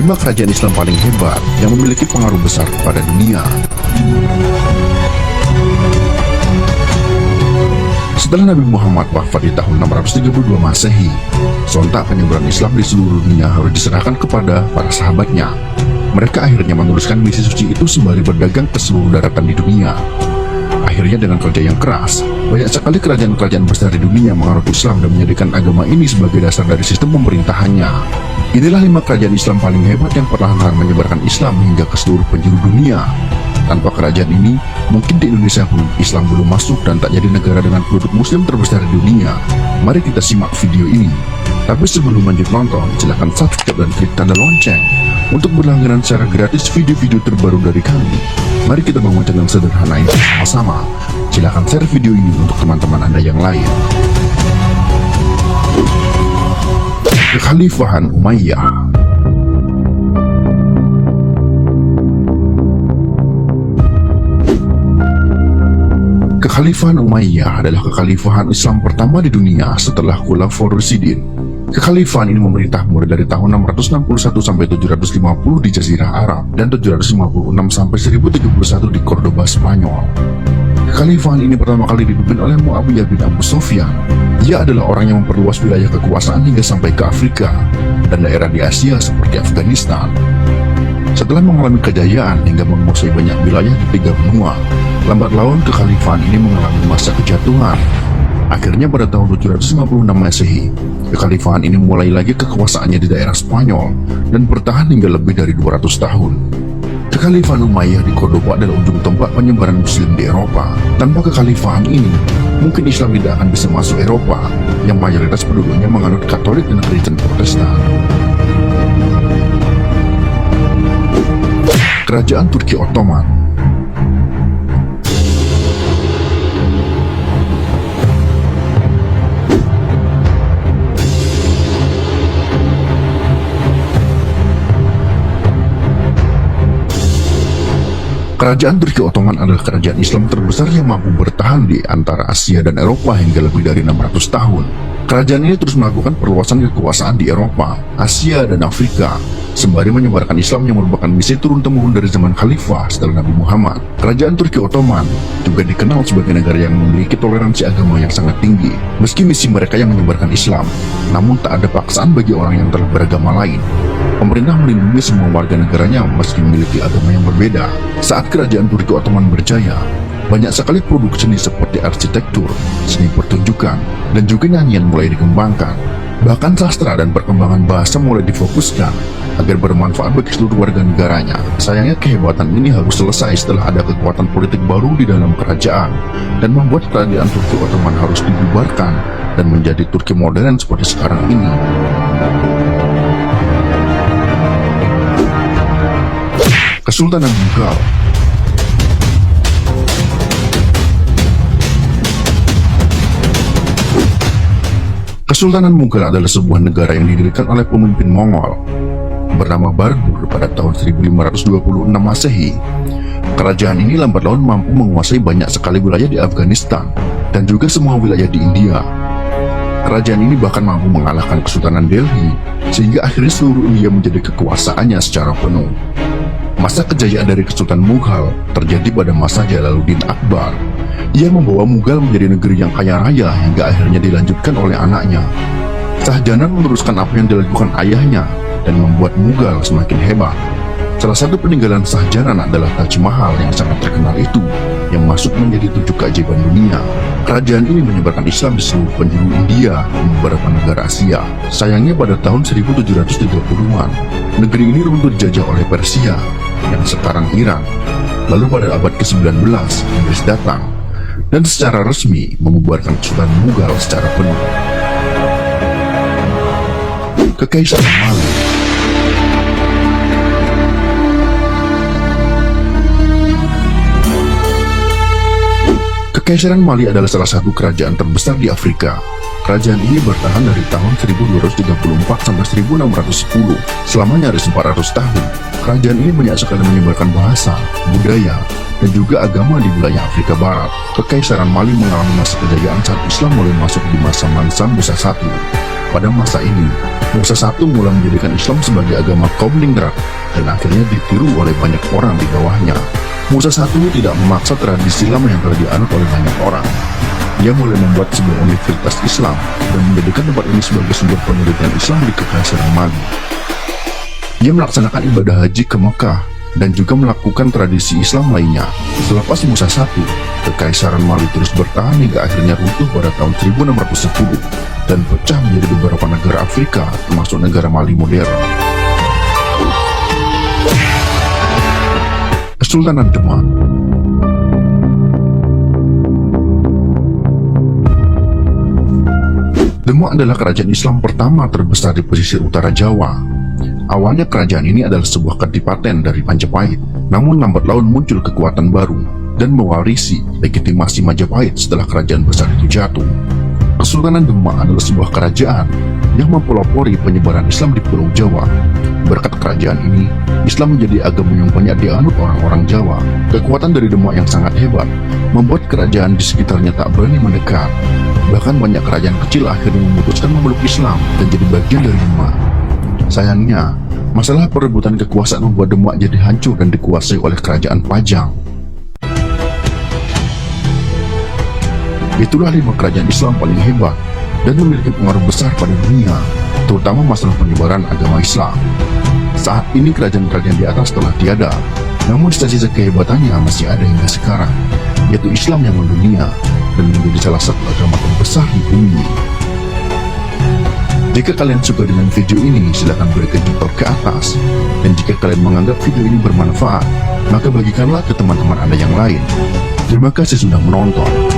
5 kerajaan Islam paling hebat yang memiliki pengaruh besar pada dunia. Setelah Nabi Muhammad wafat di tahun 632 Masehi, sontak penyebaran Islam di seluruh dunia harus diserahkan kepada para sahabatnya. Mereka akhirnya meneruskan misi suci itu sembari berdagang ke seluruh daratan di dunia. Akhirnya dengan kerja yang keras, banyak sekali kerajaan-kerajaan besar di dunia menganut Islam dan menjadikan agama ini sebagai dasar dari sistem pemerintahannya. Inilah 5 kerajaan Islam paling hebat yang perlahan-lahan menyebarkan Islam hingga ke seluruh penjuru dunia. Tanpa kerajaan ini, mungkin di Indonesia pun Islam belum masuk dan tak jadi negara dengan penduduk muslim terbesar di dunia. Mari kita simak video ini. Tapi sebelum lanjut nonton, silahkan subscribe dan klik tanda lonceng untuk berlangganan secara gratis video-video terbaru dari kami. Mari kita bangun channel sederhana ini sama-sama. Silahkan share video ini untuk teman-teman Anda yang lain. Kekhalifahan Umayyah. Kekhalifahan Umayyah adalah kekhalifahan Islam pertama di dunia setelah Khulafaur Rasyidin. Kekhalifahan ini memerintah mulai dari tahun 661 sampai 750 di Jazirah Arab dan 756 sampai 1031 di Cordoba, Spanyol. Kekhalifahan ini pertama kali dipimpin oleh Muawiyah bin Abu Sufyan. Ia adalah orang yang memperluas wilayah kekuasaan hingga sampai ke Afrika dan daerah di Asia seperti Afghanistan. Setelah mengalami kejayaan hingga menguasai banyak wilayah di 3 benua, lambat laun kekhalifahan ini mengalami masa kejatuhan. Akhirnya pada tahun 756 Masehi, kekhalifahan ini mulai lagi kekuasaannya di daerah Spanyol dan bertahan hingga lebih dari 200 tahun. Kekhalifahan Umayyah di Cordoba adalah ujung tombak penyebaran muslim di Eropa. Tanpa kekhalifahan ini, mungkin Islam tidak akan bisa masuk Eropa, yang mayoritas penduduknya menganut Katolik dan Kristen Protestan. Kerajaan Turki Ottoman. Kerajaan Turki Ottoman adalah kerajaan Islam terbesar yang mampu bertahan di antara Asia dan Eropa hingga lebih dari 600 tahun. Kerajaan ini terus melakukan perluasan kekuasaan di Eropa, Asia, dan Afrika, sembari menyebarkan Islam yang merupakan misi turun-temurun dari zaman Khalifah setelah Nabi Muhammad. Kerajaan Turki Ottoman juga dikenal sebagai negara yang memiliki toleransi agama yang sangat tinggi. Meski misi mereka yang menyebarkan Islam, namun tak ada paksaan bagi orang yang telah beragama lain. Pemerintah melindungi semua warga negaranya meski memiliki agama yang berbeda. Saat kerajaan Turki Ottoman berjaya, banyak sekali produk seni seperti arsitektur, seni pertunjukan, dan juga nyanyian mulai dikembangkan. Bahkan sastra dan perkembangan bahasa mulai difokuskan agar bermanfaat bagi seluruh warga negaranya. Sayangnya kehebatan ini harus selesai setelah ada kekuatan politik baru di dalam kerajaan dan membuat kerajaan Turki Ottoman harus dibubarkan dan menjadi Turki modern seperti sekarang ini. Kesultanan Mughal. Kesultanan Mughal adalah sebuah negara yang didirikan oleh pemimpin Mongol bernama Bardur pada tahun 1526 Masehi. Kerajaan ini lambat laun mampu menguasai banyak sekali wilayah di Afghanistan dan juga semua wilayah di India. Kerajaan ini bahkan mampu mengalahkan Kesultanan Delhi, sehingga akhirnya seluruh India menjadi kekuasaannya secara penuh. Masa kejayaan dari Kesultanan Mughal terjadi pada masa Jalaluddin Akbar. Ia membawa Mughal menjadi negeri yang kaya raya hingga akhirnya dilanjutkan oleh anaknya. Shahjahan meneruskan apa yang dilakukan ayahnya dan membuat Mughal semakin hebat. Salah satu peninggalan Shahjahan adalah Taj Mahal yang sangat terkenal itu, yang masuk menjadi 7 keajaiban dunia. Kerajaan ini menyebarkan Islam di seluruh penjuru India dan beberapa negara Asia. Sayangnya pada tahun 1730-an, negeri ini runtuh dijajah oleh Persia, yang sekarang Iran. Lalu pada abad ke-19, Inggris datang dan secara resmi membubarkan Kesultanan Mughal secara penuh. Kekaisaran Mali. Kekaisaran Mali adalah salah satu kerajaan terbesar di Afrika. Kerajaan ini bertahan dari tahun 1234 sampai 1610. Selama nyaris 400 tahun, kerajaan ini banyak sekali menyebarkan bahasa, budaya, dan juga agama di wilayah Afrika Barat. Kekaisaran Mali mengalami masa kejayaan saat Islam mulai masuk di masa Mansa Musa I. Pada masa ini, Musa I mulai menjadikan Islam sebagai agama kaum ningrat dan akhirnya ditiru oleh banyak orang di bawahnya. Musa I tidak memaksa tradisi lama yang telah dianut oleh banyak orang. Dia mulai membuat sebuah universitas Islam dan menjadikan tempat ini sebagai sumber penelitian Islam di Kekaisaran Mali. Dia melaksanakan ibadah haji ke Mekah dan juga melakukan tradisi Islam lainnya. Selepas Musa I, Kekaisaran Mali terus bertahan hingga akhirnya runtuh pada tahun 1610 dan pecah menjadi beberapa negara Afrika termasuk negara Mali modern. Kesultanan Demak. Demak adalah kerajaan Islam pertama terbesar di pesisir utara Jawa. Awalnya kerajaan ini adalah sebuah kadipaten dari Majapahit, namun lambat laun muncul kekuatan baru dan mewarisi legitimasi Majapahit setelah kerajaan besar itu jatuh. Kesultanan Demak adalah sebuah kerajaan yang mempelopori penyebaran Islam di Pulau Jawa. Berkat kerajaan ini, Islam menjadi agama yang banyak dianut orang-orang Jawa. Kekuatan dari Demak yang sangat hebat membuat kerajaan di sekitarnya tak berani mendekat. Bahkan banyak kerajaan kecil akhirnya memutuskan memeluk Islam dan jadi bagian dari Demak. Sayangnya, masalah perebutan kekuasaan membuat Demak jadi hancur dan dikuasai oleh kerajaan Pajang. Itulah 5 kerajaan Islam paling hebat dan memiliki pengaruh besar pada dunia, terutama masalah penyebaran agama Islam. Saat ini kerajaan-kerajaan di atas telah tiada, namun sisa-sisa kehebatannya masih ada hingga sekarang, yaitu Islam yang mendunia dan menjadi salah satu agama terbesar di bumi. Jika kalian suka dengan video ini, silahkan berikan jempol ke atas. Dan jika kalian menganggap video ini bermanfaat, maka bagikanlah ke teman-teman Anda yang lain. Terima kasih sudah menonton.